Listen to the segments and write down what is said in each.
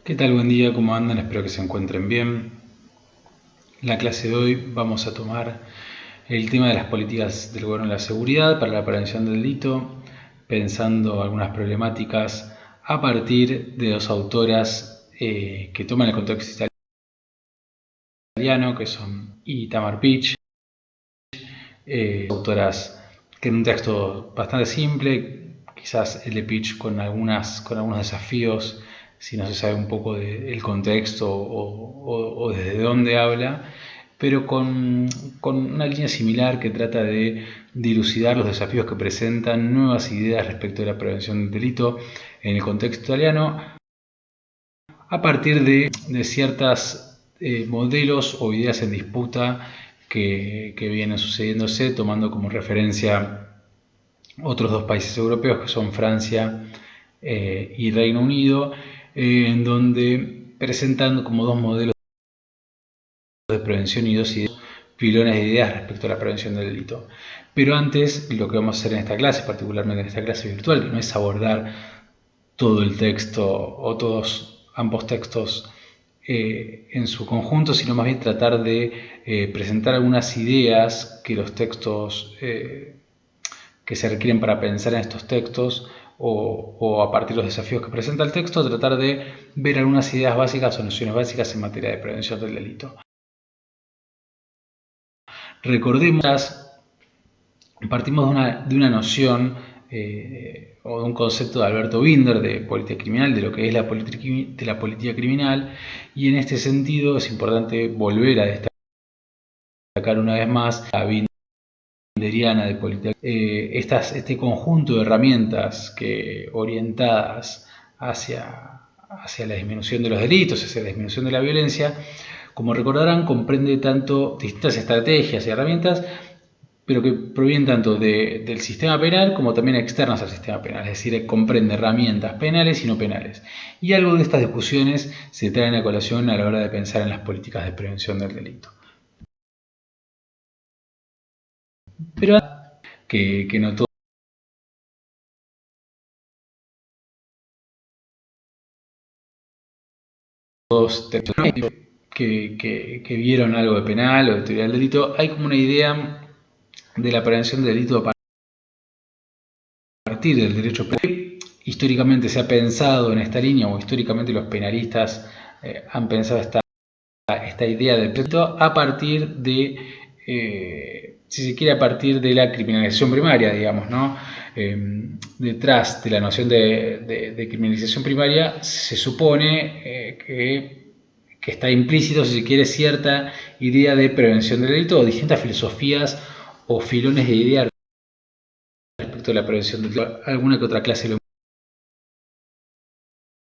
¿Qué tal? Buen día, ¿cómo andan? Espero que se encuentren bien. En la clase de hoy vamos a tomar el tema de las políticas del gobierno de la seguridad para la prevención del delito, pensando algunas problemáticas a partir de dos autoras que toman el contexto italiano, que son Itamar Pich, autoras que en un texto bastante simple, quizás el de Pich con algunos desafíos, si no se sabe un poco del contexto o desde dónde habla, pero con una línea similar que trata de dilucidar los desafíos que presentan nuevas ideas respecto de la prevención del delito en el contexto italiano, a partir de ciertos modelos o ideas en disputa que vienen sucediéndose, tomando como referencia otros dos países europeos que son Francia y Reino Unido, en donde presentan como dos modelos de prevención y dos pilones de ideas respecto a la prevención del delito. Pero antes, lo que vamos a hacer en esta clase, particularmente en esta clase virtual, que no es abordar todo el texto o ambos textos en su conjunto, sino más bien tratar de presentar algunas ideas que los textos que se requieren para pensar en estos textos o a partir de los desafíos que presenta el texto, tratar de ver algunas ideas básicas o nociones básicas en materia de prevención del delito. Recordemos, partimos de una noción o de un concepto de Alberto Binder de política criminal, de lo que es la política criminal, y en este sentido es importante volver a destacar una vez más la binderiana de política. Este conjunto de herramientas que orientadas hacia la disminución de los delitos, hacia la disminución de la violencia, como recordarán, comprende tanto distintas estrategias y herramientas, pero que provienen tanto del sistema penal como también externas al sistema penal, es decir, comprende herramientas penales y no penales. Y algo de estas discusiones se traen a colación a la hora de pensar en las políticas de prevención del delito. Pero que no todos que vieron algo de penal o de teoría del delito, hay como una idea de la prevención del delito a partir del derecho penal. Históricamente se ha pensado en esta línea, o históricamente los penalistas han pensado esta idea del delito a partir de, si se quiere, a partir de la criminalización primaria, digamos, ¿no? Detrás de la noción de criminalización primaria se supone que está implícito, si se quiere, cierta idea de prevención del delito o distintas filosofías o filones de ideas respecto a la prevención del delito. Alguna que otra clase lo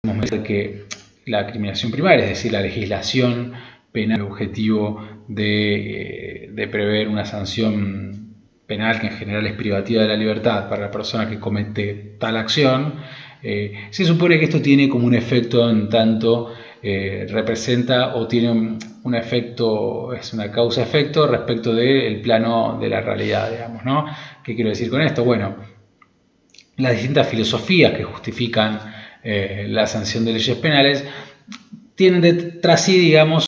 hemos mencionado, que la criminalización primaria, es decir, la legislación penal, el objetivo de prever una sanción penal que en general es privativa de la libertad para la persona que comete tal acción, se supone que esto tiene como un efecto en tanto representa o tiene un efecto, es una causa-efecto respecto del plano de la realidad, digamos, ¿no? ¿Qué quiero decir con esto? Bueno, las distintas filosofías que justifican la sanción de leyes penales tienen detrás sí, digamos,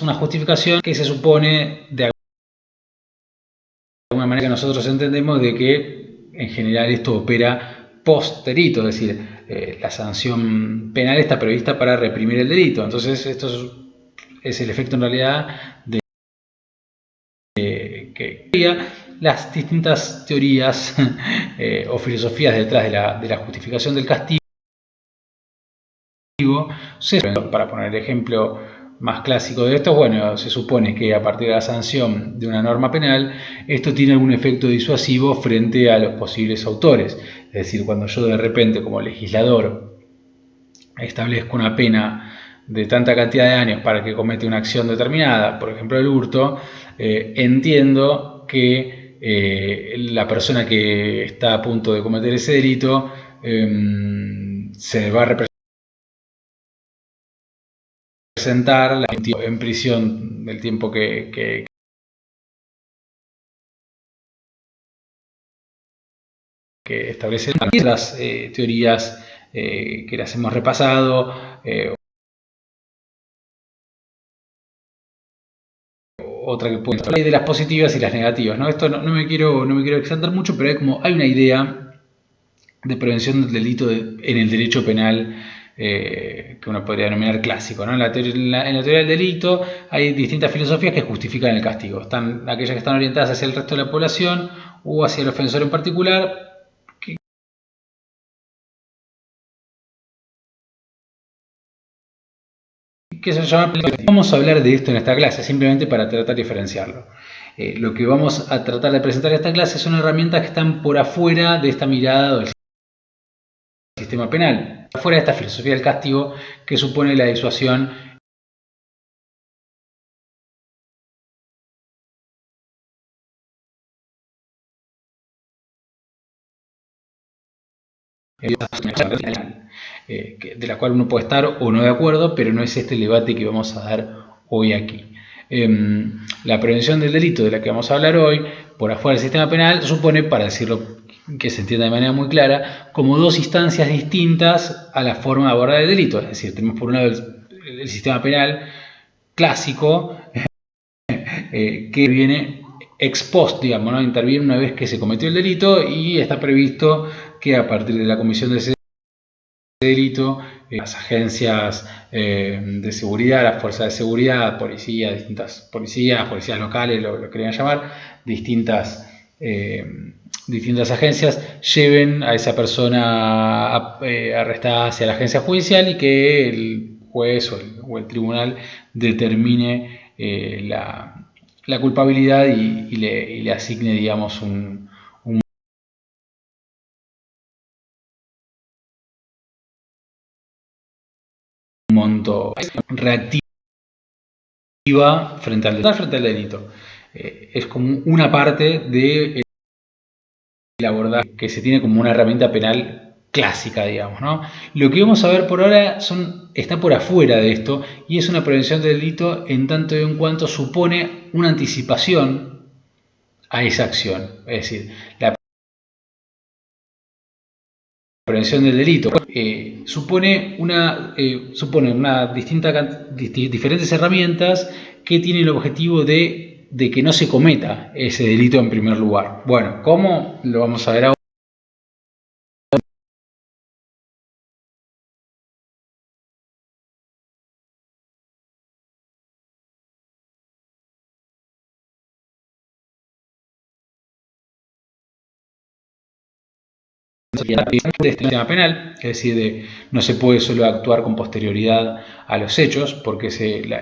una justificación que se supone de alguna manera que nosotros entendemos de que en general esto opera post delito, es decir, la sanción penal está prevista para reprimir el delito. Entonces esto es el efecto en realidad de que las distintas teorías o filosofías detrás de la justificación del castigo. Para poner el ejemplo más clásico de esto, bueno, se supone que a partir de la sanción de una norma penal, esto tiene algún efecto disuasivo frente a los posibles autores. Es decir, cuando yo de repente como legislador establezco una pena de tanta cantidad de años para que comete una acción determinada, por ejemplo el hurto, entiendo que la persona que está a punto de cometer ese delito se va a representar en prisión del tiempo que establecen las teorías que las hemos repasado, otra que puede hablar de las positivas y las negativas, ¿no? Esto no me quiero extender mucho, pero hay una idea de prevención del delito en el derecho penal que uno podría denominar clásico, ¿no? En la teoría del delito hay distintas filosofías que justifican el castigo. Están aquellas que están orientadas hacia el resto de la población o hacia el ofensor en particular, que se llama. Vamos a hablar de esto en esta clase, simplemente para tratar de diferenciarlo. Lo que vamos a tratar de presentar en esta clase son herramientas que están por afuera de esta mirada del sistema penal, afuera de esta filosofía del castigo que supone la disuasión de la cual uno puede estar o no de acuerdo, pero no es este el debate que vamos a dar hoy aquí. La prevención del delito de la que vamos a hablar hoy, por afuera del sistema penal, supone, para decirlo que se entienda de manera muy clara, como dos instancias distintas a la forma de abordar el delito. Es decir, tenemos por un lado el sistema penal clásico, que viene ex post, digamos, ¿no? Interviene una vez que se cometió el delito y está previsto que a partir de la comisión de ese delito, las agencias de seguridad, las fuerzas de seguridad, distintas policías locales, lo querían llamar, distintas agencias lleven a esa persona arrestada hacia la agencia judicial y que el juez o el tribunal determine la culpabilidad y le asigne, digamos, un monto reactivo frente al delito. Es como una parte del abordaje que se tiene como una herramienta penal clásica, digamos, ¿no? Lo que vamos a ver por ahora está por afuera de esto y es una prevención del delito en tanto y en cuanto supone una anticipación a esa acción. Es decir, la prevención del delito supone diferentes herramientas que tienen el objetivo de que no se cometa ese delito en primer lugar. Bueno, ¿cómo? Lo vamos a ver ahora. De este sistema penal, es decir, no se puede solo actuar con posterioridad a los hechos, porque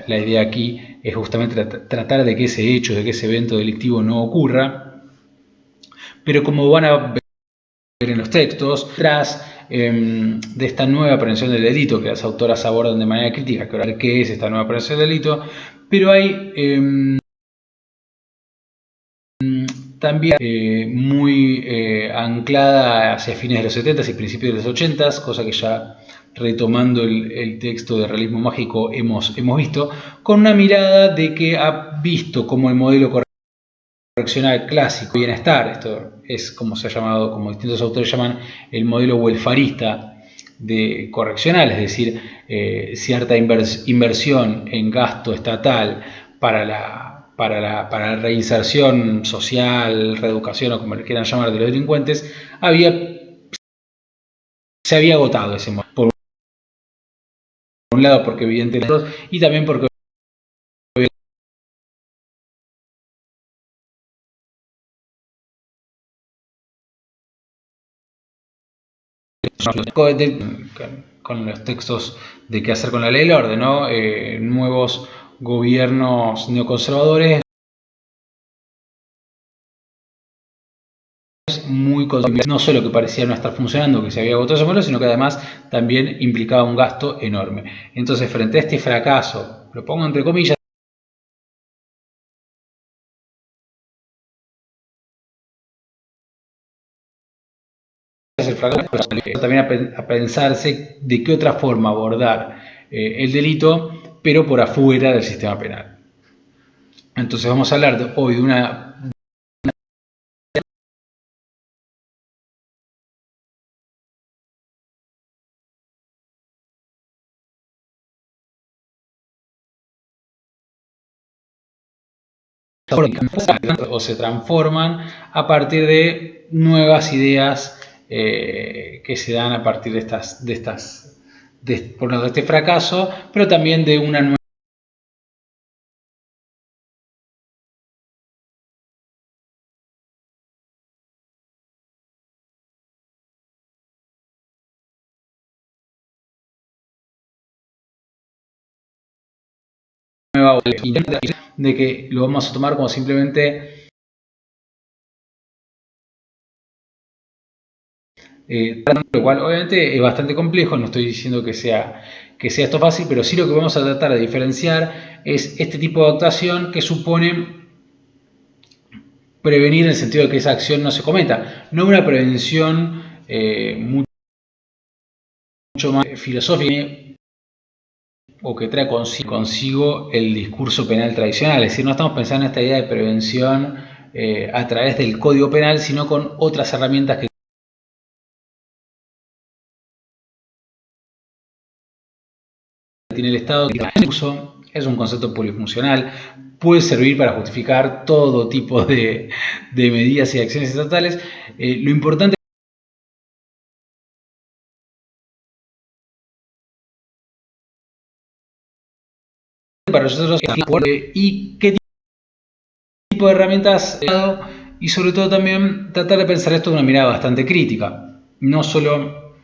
la idea aquí es justamente tratar de que ese hecho, de que ese evento delictivo no ocurra, pero como van a ver en los textos, tras de esta nueva prevención del delito que las autoras abordan de manera crítica, que ahora qué es esta nueva prevención del delito, pero hay también muy anclada hacia fines de los 70 y principios de los 80, cosa que ya retomando el texto de Realismo Mágico hemos visto, con una mirada de que ha visto como el modelo correccional clásico, bienestar, esto es como se ha llamado, como distintos autores llaman, el modelo welfarista de correccional, es decir, cierta inversión en gasto estatal para la reinserción social, reeducación o como le quieran llamar de los delincuentes, se había agotado ese modelo. Por un lado porque evidentemente y también porque con los textos de qué hacer con la ley del orden, ¿no? Nuevos gobiernos neoconservadores muy no solo que parecía no estar funcionando, que se había agotado ese modelo, sino que además también implicaba un gasto enorme. Entonces, frente a este fracaso, lo pongo entre comillas, el fracaso, pero también a pensarse de qué otra forma abordar el delito, pero por afuera del sistema penal. Entonces vamos a hablar hoy de una o se transforman a partir de nuevas ideas que se dan a partir de este fracaso, pero también de una nueva de que lo vamos a tomar como simplemente lo cual obviamente es bastante complejo. No estoy diciendo que sea esto fácil, pero sí lo que vamos a tratar de diferenciar es este tipo de actuación que supone prevenir en el sentido de que esa acción no se cometa, no una prevención mucho más filosófica o que trae consigo el discurso penal tradicional. Es decir, no estamos pensando en esta idea de prevención a través del Código Penal, sino con otras herramientas que tiene el Estado, que es un concepto polifuncional, puede servir para justificar todo tipo de medidas y acciones estatales. Lo importante para nosotros es y qué tipo de herramientas y sobre todo también tratar de pensar esto de una mirada bastante crítica, no solo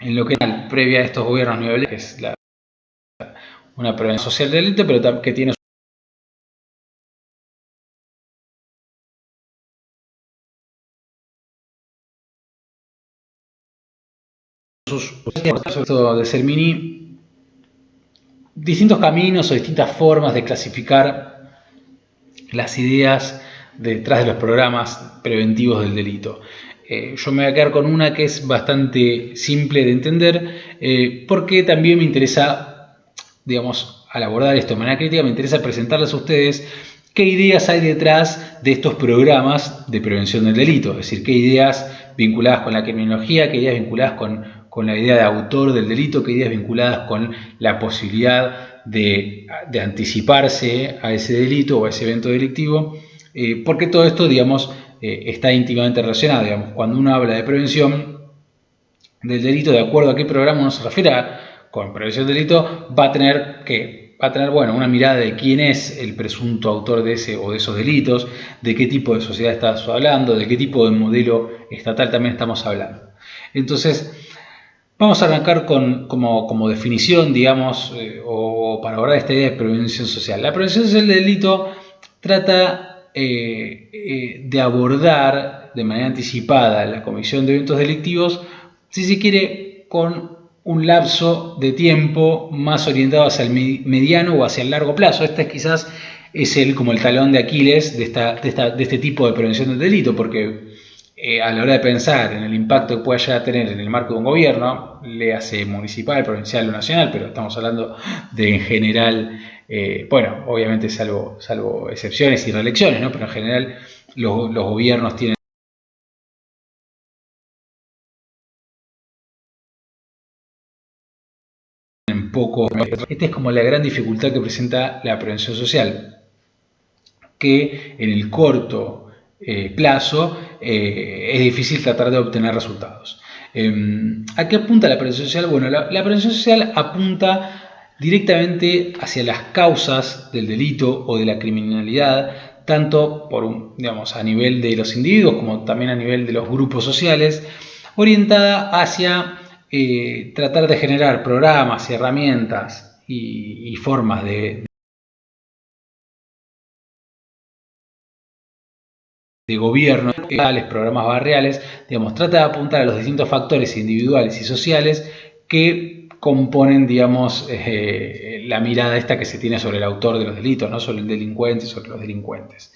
en lo que es previa a estos gobiernos neoliberales, que es una prevención social del delito, pero que tiene sus de Sermini distintos caminos o distintas formas de clasificar las ideas detrás de los programas preventivos del delito. Yo me voy a quedar con una que es bastante simple de entender, porque también me interesa, digamos, al abordar esto de manera crítica, me interesa presentarles a ustedes qué ideas hay detrás de estos programas de prevención del delito, es decir, qué ideas vinculadas con la criminología, qué ideas vinculadas con la idea de autor del delito, qué ideas vinculadas con la posibilidad de anticiparse a ese delito o a ese evento delictivo, porque todo esto, digamos, está íntimamente relacionado. Digamos, cuando uno habla de prevención del delito, de acuerdo a qué programa uno se refiere con prevención del delito, va a tener bueno, una mirada de quién es el presunto autor de ese o de esos delitos, de qué tipo de sociedad estás hablando, de qué tipo de modelo estatal también estamos hablando. Entonces, vamos a arrancar como definición, digamos, o para abordar esta idea de prevención social. La prevención social del delito trata de abordar de manera anticipada la comisión de eventos delictivos, si se quiere, con un lapso de tiempo más orientado hacia el mediano o hacia el largo plazo. Este quizás es como el talón de Aquiles de este tipo de prevención del delito, porque a la hora de pensar en el impacto que pueda llegar a tener en el marco de un gobierno, le hace municipal, provincial o nacional, pero estamos hablando de en general, bueno, obviamente salvo excepciones y reelecciones, ¿no? Pero en general los gobiernos tienen poco. Esta es como la gran dificultad que presenta la prevención social, que en el corto plazo es difícil tratar de obtener resultados. ¿A qué apunta la prevención social? Bueno, la prevención social apunta directamente hacia las causas del delito o de la criminalidad, tanto digamos, a nivel de los individuos como también a nivel de los grupos sociales, orientada hacia tratar de generar programas y herramientas y formas de gobierno, programas barriales, digamos, trata de apuntar a los distintos factores individuales y sociales que componen, digamos, la mirada esta que se tiene sobre el autor de los delitos, no sobre el delincuente, sobre los delincuentes.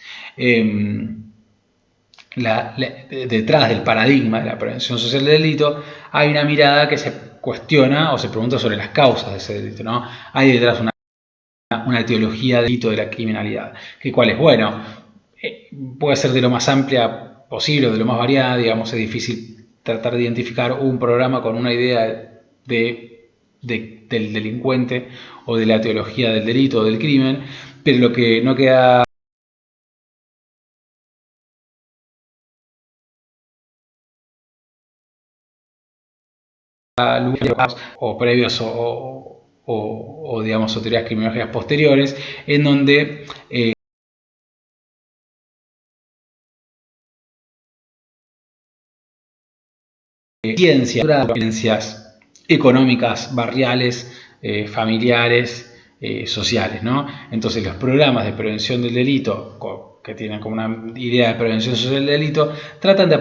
Detrás del paradigma de la prevención social del delito hay una mirada que se cuestiona o se pregunta sobre las causas de ese delito, ¿no? Hay detrás una teología del delito de la criminalidad, que cuál es, bueno, puede ser de lo más amplia posible, de lo más variada, digamos, es difícil tratar de identificar un programa con una idea del delincuente o de la teología del delito o del crimen, pero lo que no queda o previos o digamos, o teorías criminológicas posteriores, en donde ciencias económicas, barriales, familiares, sociales, ¿no? Entonces los programas de prevención del delito, que tienen como una idea de prevención social del delito, tratan de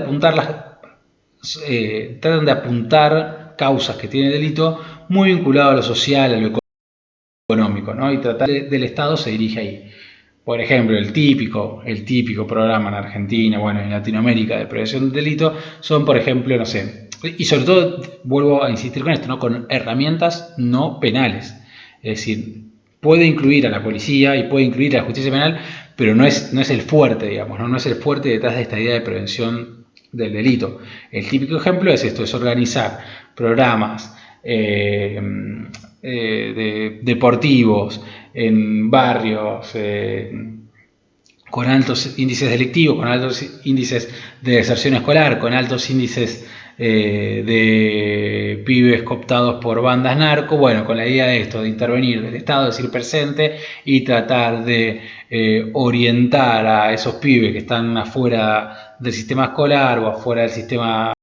apuntar causas que tiene el delito muy vinculado a lo social, a lo económico, ¿no? Y tratar del Estado se dirige ahí. Por ejemplo, el típico programa en Argentina, bueno, en Latinoamérica de prevención del delito, son, por ejemplo, no sé, y sobre todo, vuelvo a insistir con esto, ¿no? Con herramientas no penales. Es decir, puede incluir a la policía y puede incluir a la justicia penal, pero no es el fuerte, digamos, ¿no? No es el fuerte detrás de esta idea de prevención del delito. El típico ejemplo es esto, es organizar programas deportivos en barrios con altos índices delictivos, con altos índices de deserción escolar, con altos índices de pibes cooptados por bandas narco, bueno, con la idea de esto, de intervenir del Estado, de decir presente y tratar de orientar a esos pibes que están afuera del sistema escolar o afuera del sistema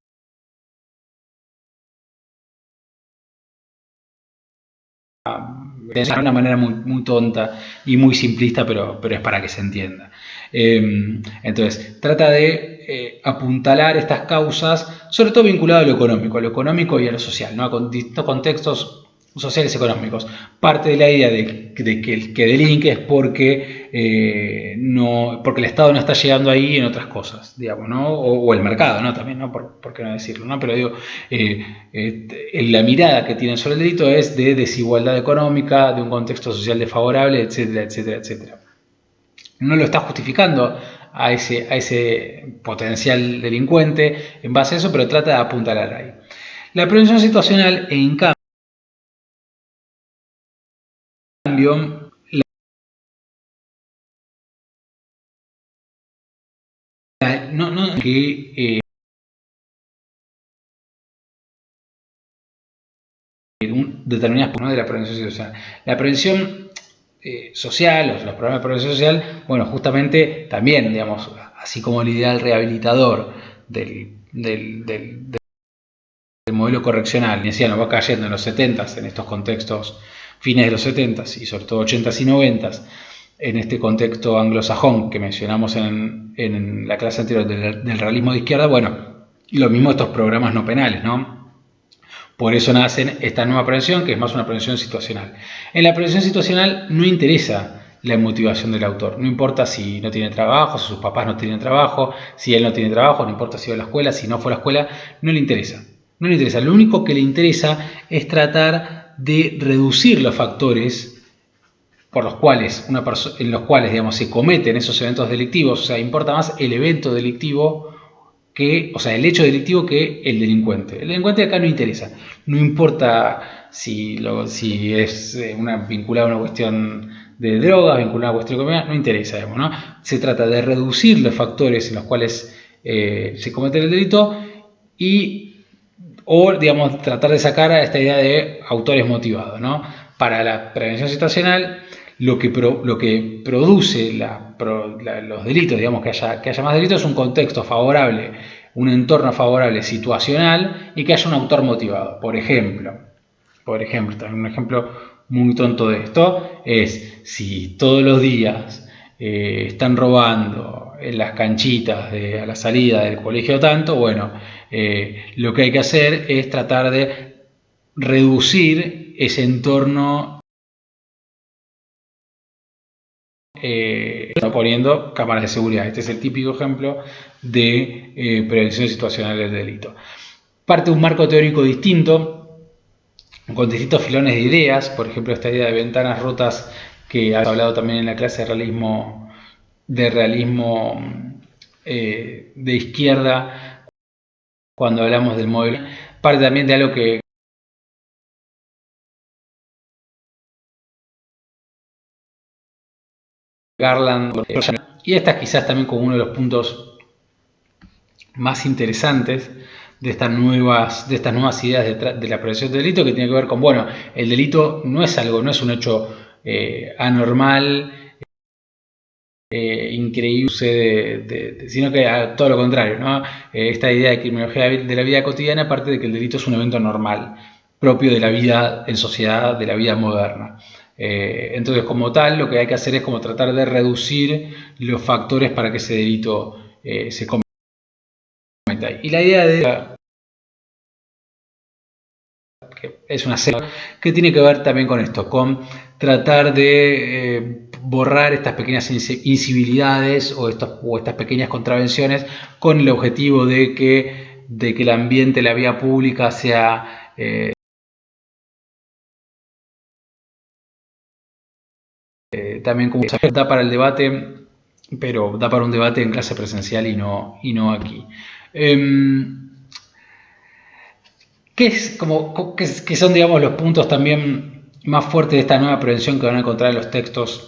de una manera muy tonta y muy simplista, pero es para que se entienda. Entonces, trata de apuntalar estas causas, sobre todo vinculado a lo económico y a lo social, ¿no? A distintos contextos sociales y económicos. Parte de la idea de que el que delinque es porque porque el Estado no está llegando ahí en otras cosas, digamos, ¿no? O el mercado, ¿no? También, ¿no? ¿Por qué no decirlo, ¿no? Pero digo, la mirada que tienen sobre el delito es de desigualdad económica, de un contexto social desfavorable, etcétera, etcétera, etcétera. No lo está justificando a ese potencial delincuente en base a eso, pero trata de apuntalar ahí. La prevención situacional, en cambio, que determinadas puntos de la prevención situacional. La prevención social, los programas de prevención social, bueno, justamente también, digamos, así como el ideal rehabilitador del modelo correccional inicial nos va cayendo en los 70s, en estos contextos fines de los 70s y sobre todo 80s y 90s, en este contexto anglosajón que mencionamos en la clase anterior del realismo de izquierda, bueno, lo mismo estos programas no penales, ¿no? Por eso nacen esta nueva prevención, que es más una prevención situacional. En la prevención situacional no interesa la motivación del autor. No importa si no tiene trabajo, si sus papás no tienen trabajo, si él no tiene trabajo, no importa si va a la escuela, si no fue a la escuela, no le interesa. No le interesa. Lo único que le interesa es tratar de reducir los factores por los cuales en los cuales, digamos, se cometen esos eventos delictivos. O sea, importa más el evento delictivo o sea, el hecho delictivo que el delincuente. El delincuente acá no interesa. No importa si es vinculado a una cuestión de drogas, vinculado a una cuestión económica, no interesa, digamos, ¿no? Se trata de reducir los factores en los cuales se comete el delito o, digamos, tratar de sacar a esta idea de autores motivados, ¿no? Para la prevención situacional, lo que produce los delitos, digamos, que haya más delitos, es un contexto favorable, un entorno favorable situacional y que haya un autor motivado. Por ejemplo, también un ejemplo muy tonto de esto es si todos los días están robando en las canchitas a la salida del colegio tanto, bueno, lo que hay que hacer es tratar de reducir ese entorno poniendo cámaras de seguridad. Este es el típico ejemplo de prevención situacional del delito. Parte de un marco teórico distinto, con distintos filones de ideas, por ejemplo, esta idea de ventanas rotas que has hablado también en la clase de realismo de izquierda, cuando hablamos del modelo, parte también de algo que Garland, y esta es quizás también como uno de los puntos más interesantes de estas nuevas ideas de la prevención del delito, que tiene que ver con, bueno, el delito no es un hecho anormal, increíble, sino que a todo lo contrario, ¿no? Esta idea de criminología de la vida cotidiana parte de que el delito es un evento normal, propio de la vida en sociedad, de la vida moderna. Entonces, como tal, lo que hay que hacer es como tratar de reducir los factores para que ese delito se cometa. Y la idea que es una serie que tiene que ver también con esto, con tratar de borrar estas pequeñas incivilidades o estas pequeñas contravenciones con el objetivo de que el ambiente, la vía pública sea también como da para el debate, pero da para un debate en clase presencial y no aquí. ¿Qué son, digamos, los puntos también más fuertes de esta nueva prevención que van a encontrar en los textos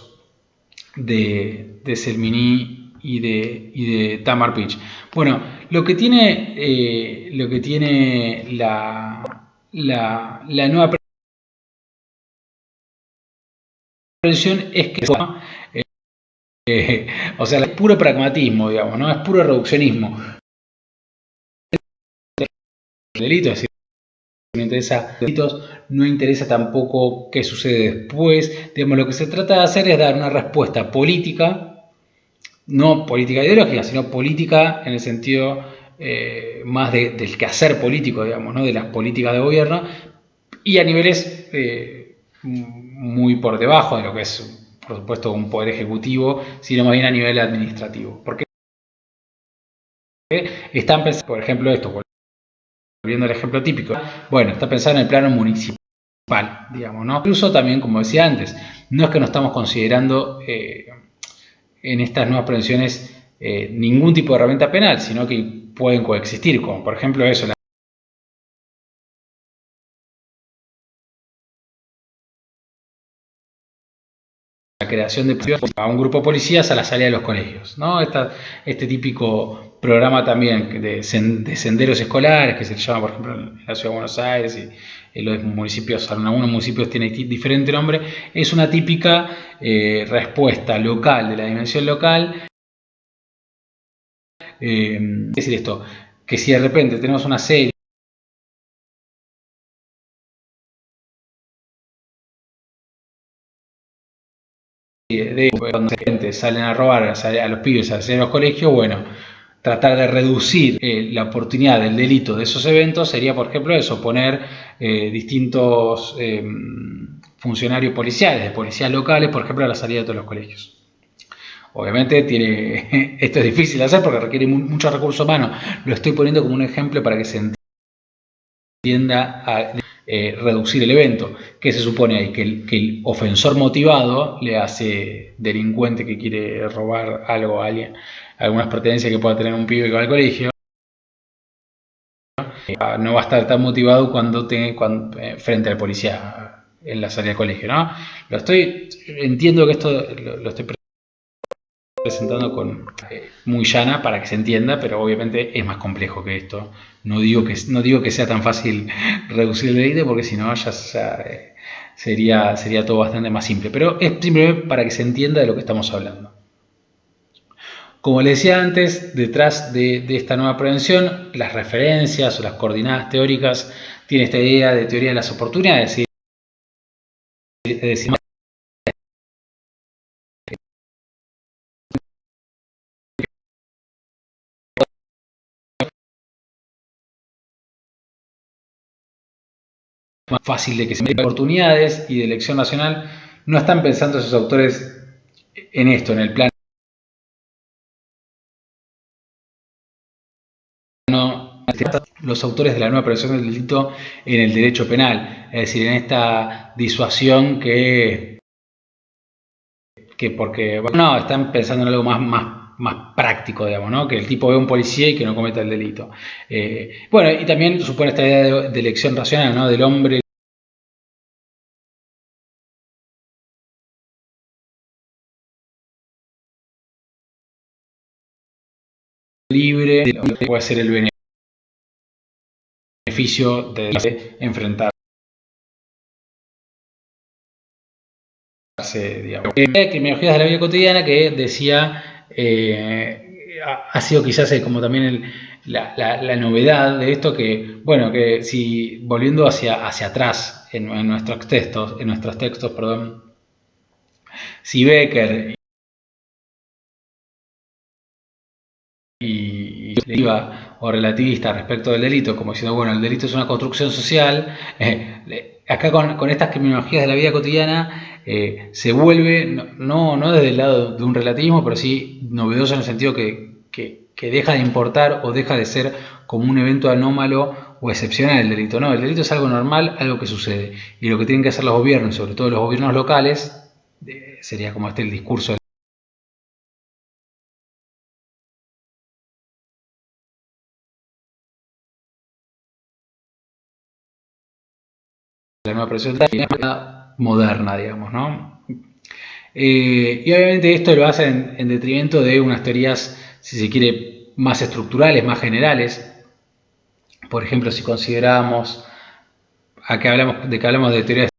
de Selmini y de Tamar Pitch? Bueno, lo que tiene la nueva prevención es que o sea, es puro pragmatismo, digamos, ¿no? Es puro reduccionismo. El delito, es decir, no interesa delitos, no interesa tampoco qué sucede después. Digamos, lo que se trata de hacer es dar una respuesta política, no política ideológica, sino política en el sentido más del quehacer político, digamos, ¿no? De las políticas de gobierno, y a niveles muy por debajo de lo que es, por supuesto, un poder ejecutivo, sino más bien a nivel administrativo. Porque están pensando, por ejemplo, esto, volviendo al ejemplo típico, bueno, está pensado en el plano municipal, digamos, ¿no? Incluso también, como decía antes, no es que no estamos considerando en estas nuevas prevenciones ningún tipo de herramienta penal, sino que pueden coexistir, como por ejemplo eso, la creación de a un grupo de policías a la salida de los colegios, ¿no? Este típico programa también de senderos escolares que se llama, por ejemplo, en la Ciudad de Buenos Aires y en los municipios, algunos municipios tienen diferente nombre, es una típica respuesta local, de la dimensión local. Es decir esto, que si de repente tenemos una serie cuando salen a robar a los pibes a los colegios, bueno, tratar de reducir la oportunidad del delito de esos eventos sería, por ejemplo, eso, poner distintos funcionarios policiales, de policías locales, por ejemplo, a la salida de todos los colegios. Obviamente esto es difícil de hacer porque requiere mucho recurso humano. Lo estoy poniendo como un ejemplo para que se entienda a reducir el evento. ¿Qué se supone ahí? Que el ofensor motivado le hace delincuente que quiere robar algo a alguien, algunas pertenencias que pueda tener un pibe que va al colegio, no va a estar tan motivado cuando frente al policía en la salida del colegio, ¿no? Entiendo que esto lo estoy presentando muy llana para que se entienda, pero obviamente es más complejo que esto. No digo que sea tan fácil reducir el delito, porque si no ya sería todo bastante más simple. Pero es simplemente para que se entienda de lo que estamos hablando. Como les decía antes, detrás de esta nueva prevención, las referencias o las coordenadas teóricas tiene esta idea de teoría de las oportunidades, es decir, más fácil de que se den oportunidades y de elección nacional. No están pensando esos autores en esto, en el plano. Los autores de la nueva prevención del delito en el derecho penal, es decir, en esta disuasión que porque, no, están pensando en algo más práctico, digamos, ¿no? Que el tipo vea un policía y que no cometa el delito. Bueno, y también supone esta idea de elección racional, ¿no? Del hombre puede ser el beneficio de enfrentarse, digamos. Criminologías de la vida cotidiana que decía, ha sido quizás como también la novedad de esto, que bueno, que si volviendo hacia atrás en nuestros textos, perdón, si Becker y o relativista respecto del delito, como diciendo, bueno, el delito es una construcción social, acá con estas criminologías de la vida cotidiana se vuelve, no desde el lado de un relativismo, pero sí novedoso en el sentido que deja de importar o deja de ser como un evento anómalo o excepcional el delito. No, el delito es algo normal, algo que sucede. Y lo que tienen que hacer los gobiernos, sobre todo los gobiernos locales, sería como el discurso de la nueva prevención moderna, digamos, ¿no? Y obviamente esto lo hacen en detrimento de unas teorías, si se quiere, más estructurales, más generales. Por ejemplo, si consideramos, acá hablamos de teorías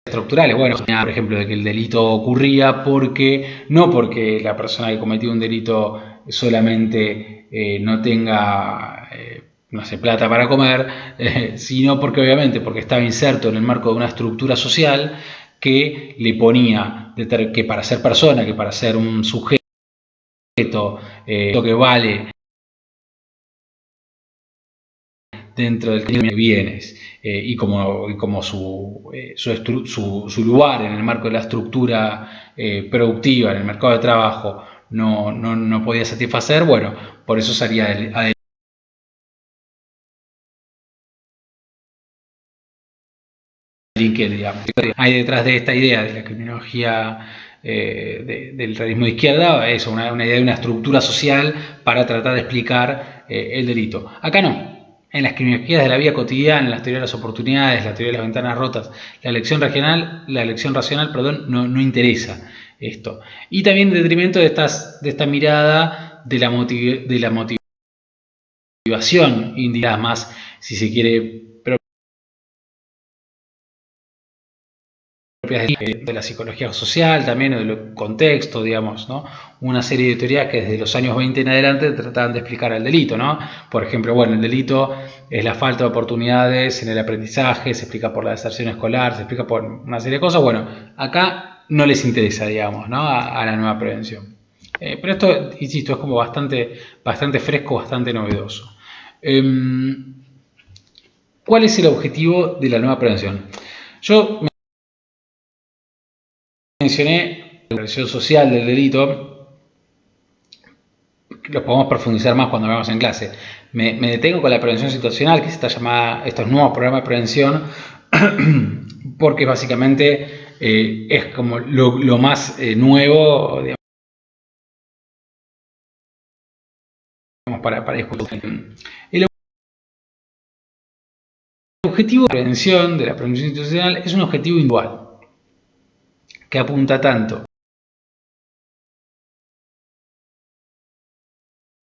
estructurales, bueno, por ejemplo, de que el delito ocurría no porque la persona que cometió un delito solamente no tenga, no sé, plata para comer, sino porque estaba inserto en el marco de una estructura social que le ponía que para ser persona, que para ser un sujeto que vale dentro del crimen de bienes y como su lugar en el marco de la estructura productiva en el mercado de trabajo no podía satisfacer, bueno, por eso salía adelante. Hay detrás de esta idea de la criminología del realismo de izquierda eso, una idea de una estructura social para tratar de explicar el delito. Acá no. En las criminologías de la vida cotidiana, en las teorías de las oportunidades, la teoría de las ventanas rotas, la elección racional, no interesa esto. Y también en detrimento de esta mirada de la motivación individual, más, si se quiere, de la psicología social también, o del contexto, digamos, ¿no? Una serie de teorías que desde los años 20 en adelante trataban de explicar el delito, ¿no? Por ejemplo, bueno, el delito es la falta de oportunidades en el aprendizaje, se explica por la deserción escolar, se explica por una serie de cosas. Bueno, acá no les interesa, digamos, ¿no? A la nueva prevención. Pero esto, insisto, es como bastante fresco, bastante novedoso. ¿Cuál es el objetivo de la nueva prevención? Yo mencioné la prevención social del delito, lo podemos profundizar más cuando veamos en clase. Me detengo con la prevención situacional, que está llamada estos nuevos programas de prevención, porque básicamente es como lo más nuevo, digamos, para discutir. El objetivo de la prevención institucional es un objetivo individual, que apunta tanto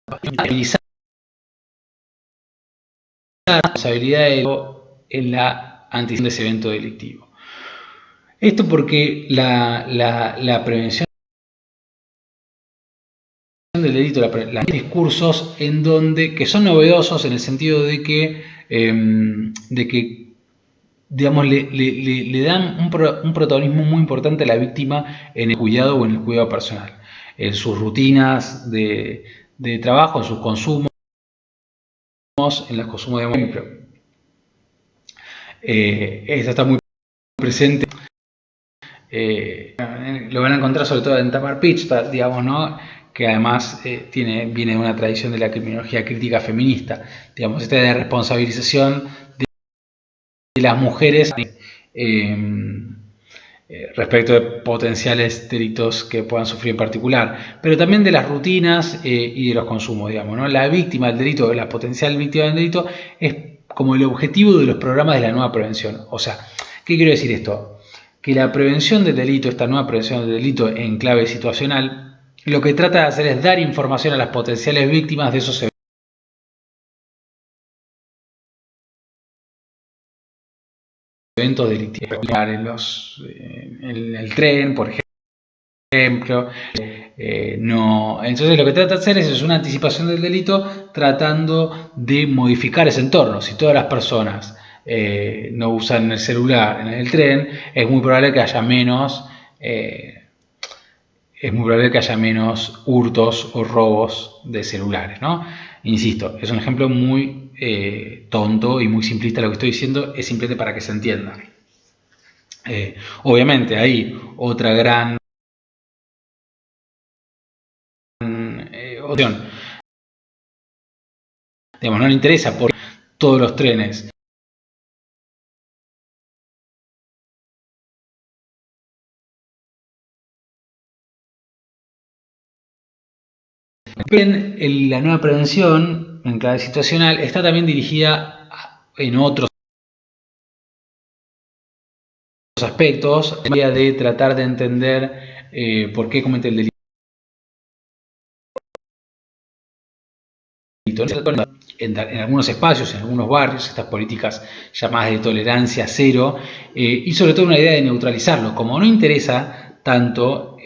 a realizar la responsabilidad en la anticipación de ese evento delictivo. Esto porque la prevención del delito, los discursos que son novedosos en el sentido de que digamos, le dan un protagonismo muy importante a la víctima en el cuidado o en el cuidado personal, en sus rutinas de trabajo, en sus consumos, en los consumos de ejemplo. Esto está muy presente. Lo van a encontrar sobre todo en Tamar Pitch, digamos, ¿no? Que además viene de una tradición de la criminología crítica feminista, digamos, esta de responsabilización de las mujeres respecto de potenciales delitos que puedan sufrir en particular, pero también de las rutinas y de los consumos, digamos, ¿no? La víctima del delito, la potencial víctima del delito, es como el objetivo de los programas de la nueva prevención. O sea, ¿qué quiero decir esto? que la prevención del delito, esta nueva prevención del delito en clave situacional, lo que trata de hacer es dar información a las potenciales víctimas de esos eventos delictivos. En el tren, por ejemplo. No. Entonces lo que trata de hacer es una anticipación del delito tratando de modificar ese entorno. Si todas las personas no usan el celular en el tren, es muy probable que haya menos hurtos o robos de celulares, ¿no? Insisto, es un ejemplo muy tonto y muy simplista lo que estoy diciendo, es simplemente para que se entienda. Obviamente hay otra gran opción. Digamos, no le interesa por todos los trenes bien. La nueva prevención en clave situacional está también dirigida en otros aspectos, de tratar de entender por qué comete el delito. En algunos espacios, en algunos barrios, estas políticas llamadas de tolerancia cero, y sobre todo una idea de neutralizarlo. Como no interesa tanto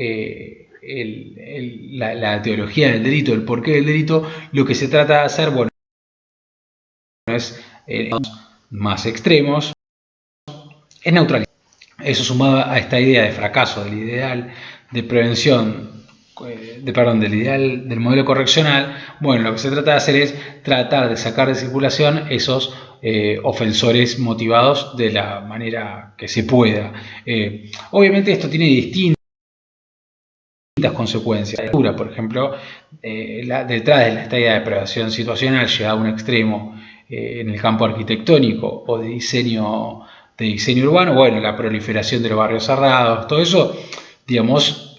la teología del delito, el porqué del delito, lo que se trata de hacer, bueno, es más extremos, es neutralizar. Eso sumado a esta idea de fracaso del ideal de prevención, del ideal del modelo correccional, bueno, lo que se trata de hacer es tratar de sacar de circulación esos ofensores motivados de la manera que se pueda. Obviamente esto tiene distintas consecuencias. Por ejemplo, detrás de esta idea de prevención situacional llegada a un extremo en el campo arquitectónico o de diseño urbano, bueno, la proliferación de los barrios cerrados, todo eso, digamos,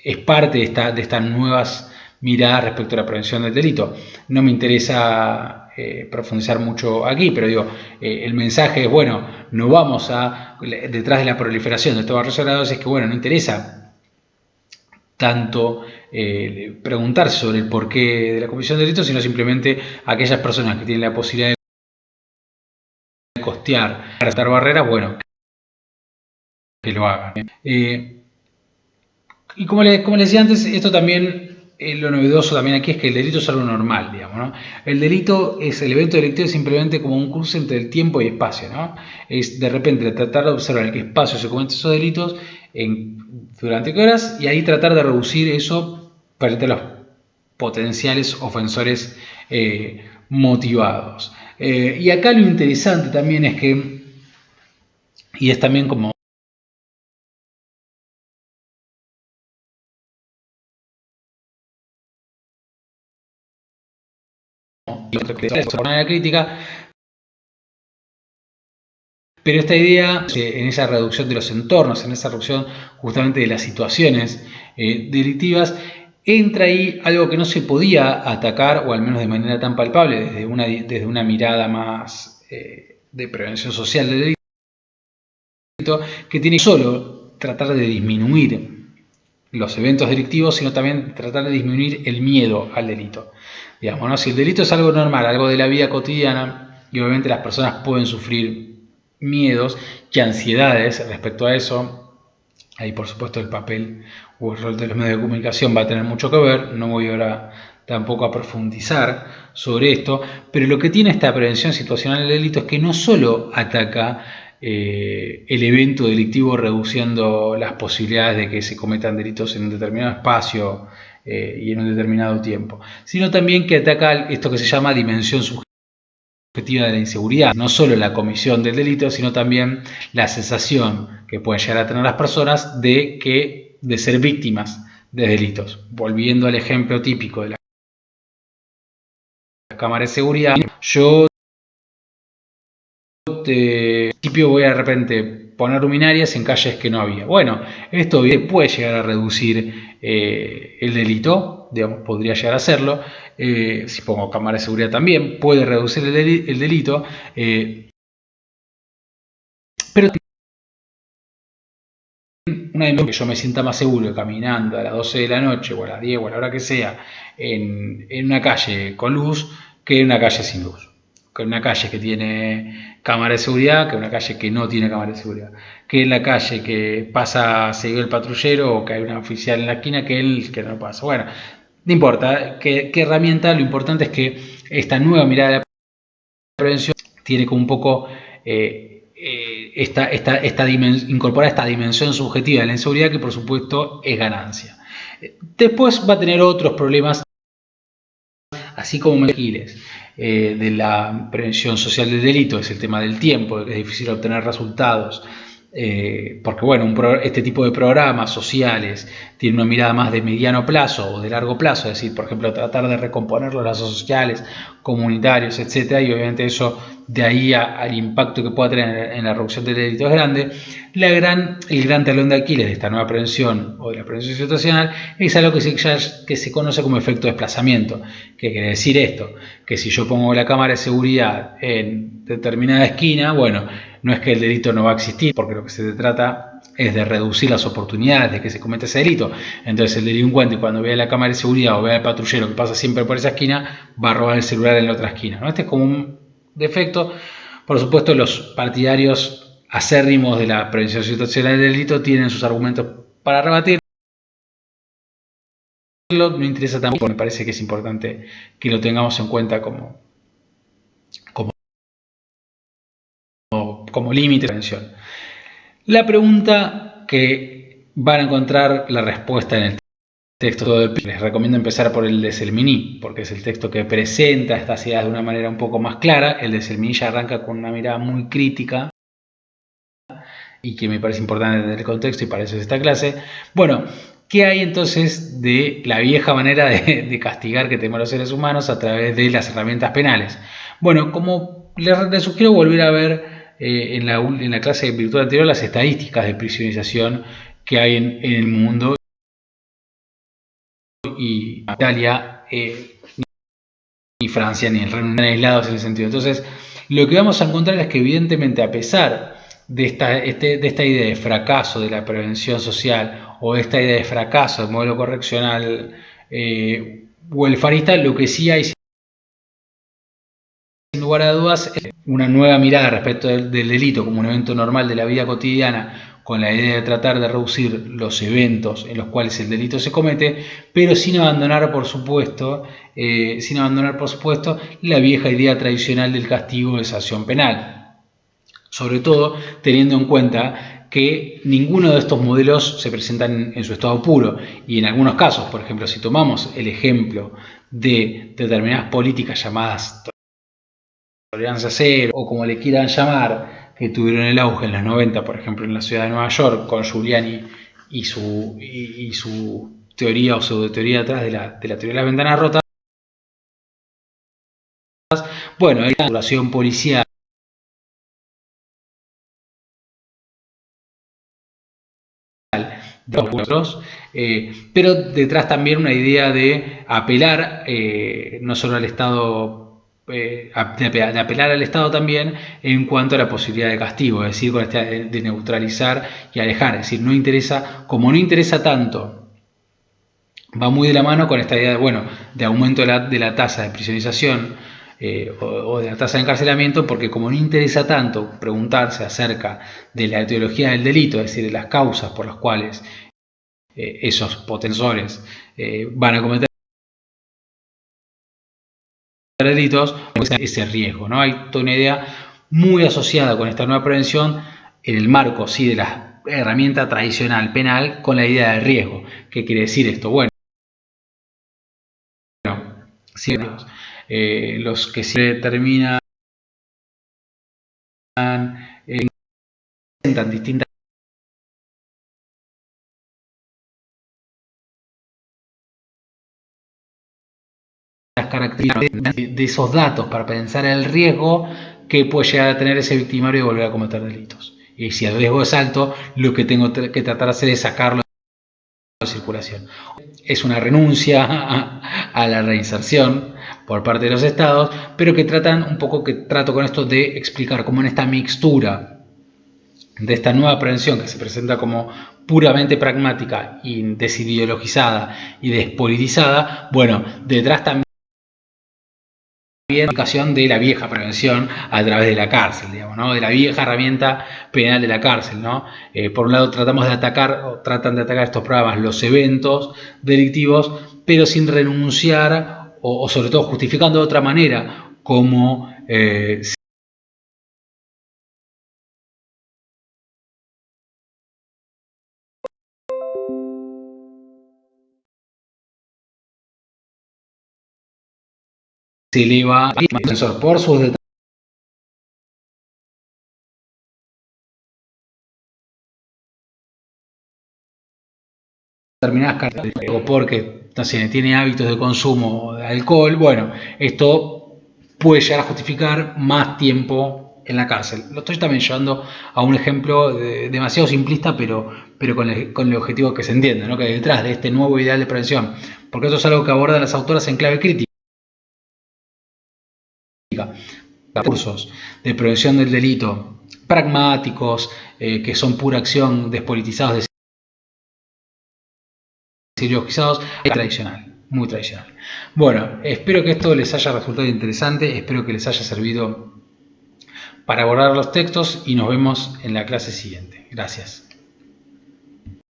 es parte de estas nuevas miradas respecto a la prevención del delito. No me interesa profundizar mucho aquí, pero digo, el mensaje es, bueno, no vamos detrás de la proliferación de estos barrios cerrados, es que, bueno, no interesa tanto preguntarse sobre el porqué de la comisión de delitos, sino simplemente aquellas personas que tienen la posibilidad de costear, restar barreras, bueno, que lo hagan. Y como les decía antes, esto también, lo novedoso también aquí es que el delito es algo normal, digamos, ¿no? El evento delictivo es simplemente como un cruce entre el tiempo y espacio, ¿no? Es de repente tratar de observar en qué espacio se cometen esos delitos, durante qué horas, y ahí tratar de reducir eso frente a los potenciales ofensores motivados. Y acá lo interesante también es que, y es también como la crítica, pero esta idea, en esa reducción de los entornos, en esa reducción justamente de las situaciones delictivas, entra ahí algo que no se podía atacar, o al menos de manera tan palpable, desde una mirada más de prevención social del delito, que tiene solo tratar de disminuir los eventos delictivos, sino también tratar de disminuir el miedo al delito. Digamos, ¿no? Si el delito es algo normal, algo de la vida cotidiana, y obviamente las personas pueden sufrir miedos y ansiedades respecto a eso, ahí por supuesto el papel o el rol de los medios de comunicación va a tener mucho que ver. No voy ahora tampoco a profundizar sobre esto, pero lo que tiene esta prevención situacional del delito es que no solo ataca el evento delictivo reduciendo las posibilidades de que se cometan delitos en un determinado espacio y en un determinado tiempo, sino también que ataca esto que se llama dimensión subjetiva de la inseguridad, no solo la comisión del delito, sino también la sensación que pueden llegar a tener las personas de ser víctimas de delitos. Volviendo al ejemplo típico de las cámaras de seguridad, yo principio voy a de repente poner luminarias en calles que no había. Bueno, esto puede llegar a reducir el delito, digamos, podría llegar a hacerlo. Si pongo cámara de seguridad también puede reducir el delito, pero una dimensión que yo me sienta más seguro caminando a las 12 de la noche o a las 10 o a la hora que sea en una calle con luz que en una calle sin luz, que en una calle que tiene cámara de seguridad, que en una calle que no tiene cámara de seguridad, que en la calle que pasa seguido el patrullero o que hay un oficial en la esquina que él que no pasa. Bueno, no importa qué herramienta, lo importante es que esta nueva mirada de la prevención tiene como un poco incorporar esta dimensión subjetiva de la inseguridad que por supuesto es ganancia. Después va a tener otros problemas, así como Giles, de la prevención social del delito, es el tema del tiempo, de que es difícil obtener resultados, porque bueno, este tipo de programas sociales tienen una mirada más de mediano plazo o de largo plazo, es decir, por ejemplo, tratar de recomponer los lazos sociales, comunitarios, etcétera, y obviamente eso de ahí al impacto que pueda tener en la reducción del delito es grande. El gran talón de Aquiles de esta nueva prevención o de la prevención situacional es algo que se conoce como efecto desplazamiento. ¿Qué quiere decir esto? Que si yo pongo la cámara de seguridad en determinada esquina, bueno, no es que el delito no va a existir, porque lo que se trata es de reducir las oportunidades de que se cometa ese delito. Entonces el delincuente, cuando vea la cámara de seguridad o vea al patrullero que pasa siempre por esa esquina, va a robar el celular en la otra esquina, ¿no? Este es como un defecto. Por supuesto, los partidarios acérrimos de la prevención situacional del delito tienen sus argumentos para rebatirlo. Me interesa también, me parece que es importante que lo tengamos en cuenta como límite de prevención. La pregunta que van a encontrar la respuesta en el texto del les recomiendo empezar por el de Selmini, porque es el texto que presenta estas ideas de una manera un poco más clara. El de Selmini ya arranca con una mirada muy crítica y que me parece importante entender el contexto y para eso es esta clase. Bueno, ¿qué hay entonces de la vieja manera de castigar que tenemos los seres humanos a través de las herramientas penales? Bueno, como les sugiero volver a ver en la clase de virtud anterior las estadísticas de prisionización que hay en el mundo, y Italia ni Francia ni el Reino Unido aislados en ese sentido. Entonces, lo que vamos a encontrar es que evidentemente a pesar de esta idea de fracaso de la prevención social o esta idea de fracaso del modelo correccional welfarista, lo que sí hay sin lugar a dudas es una nueva mirada respecto del delito como un evento normal de la vida cotidiana, con la idea de tratar de reducir los eventos en los cuales el delito se comete, pero sin abandonar por supuesto la vieja idea tradicional del castigo de sanción penal, sobre todo teniendo en cuenta que ninguno de estos modelos se presentan en su estado puro, y en algunos casos, por ejemplo, si tomamos el ejemplo de determinadas políticas llamadas tolerancia cero, o como le quieran llamar, que tuvieron el auge en los 90, por ejemplo en la ciudad de Nueva York, con Giuliani y su teoría o pseudo-teoría atrás de la teoría de las ventanas rotas. Bueno, la regulación policial de otros, pero detrás también una idea de apelar no solo al Estado, de apelar al Estado también en cuanto a la posibilidad de castigo, es decir, con esta de neutralizar y alejar, es decir, no interesa tanto, va muy de la mano con esta idea de, bueno, de aumento de la tasa de prisionización o de la tasa de encarcelamiento, porque como no interesa tanto preguntarse acerca de la etiología del delito, es decir, de las causas por las cuales esos potensores van a cometer delitos, ese riesgo, ¿no? Hay toda una idea muy asociada con esta nueva prevención en el marco, sí, de la herramienta tradicional penal con la idea del riesgo. ¿Qué quiere decir esto? Bueno, sí, los que se determinan presentan distintas características de esos datos para pensar el riesgo que puede llegar a tener ese victimario de volver a cometer delitos. Y si el riesgo es alto, lo que tengo que tratar de hacer es sacarlo de circulación. Es una renuncia a la reinserción por parte de los estados, pero que trato con esto de explicar cómo en esta mixtura de esta nueva prevención que se presenta como puramente pragmática y desideologizada y despolitizada, bueno, detrás también la aplicación de la vieja prevención a través de la cárcel, digamos, ¿no? De la vieja herramienta penal de la cárcel, ¿no? Por un lado tratamos de atacar, o tratan de atacar estos programas, los eventos delictivos, pero sin renunciar o sobre todo justificando de otra manera como se eleva el sensor por sus determinadas características o porque no sé, tiene hábitos de consumo de alcohol, bueno, esto puede llegar a justificar más tiempo en la cárcel. Lo estoy también llevando a un ejemplo demasiado simplista, pero con el objetivo que se entienda, ¿no? Que detrás de este nuevo ideal de prevención, porque esto es algo que abordan las autoras en clave crítica, cursos de prevención del delito pragmáticos, que son pura acción, despolitizados, ideologizados, es tradicional, muy tradicional. Bueno, espero que esto les haya resultado interesante, espero que les haya servido para abordar los textos y nos vemos en la clase siguiente. Gracias.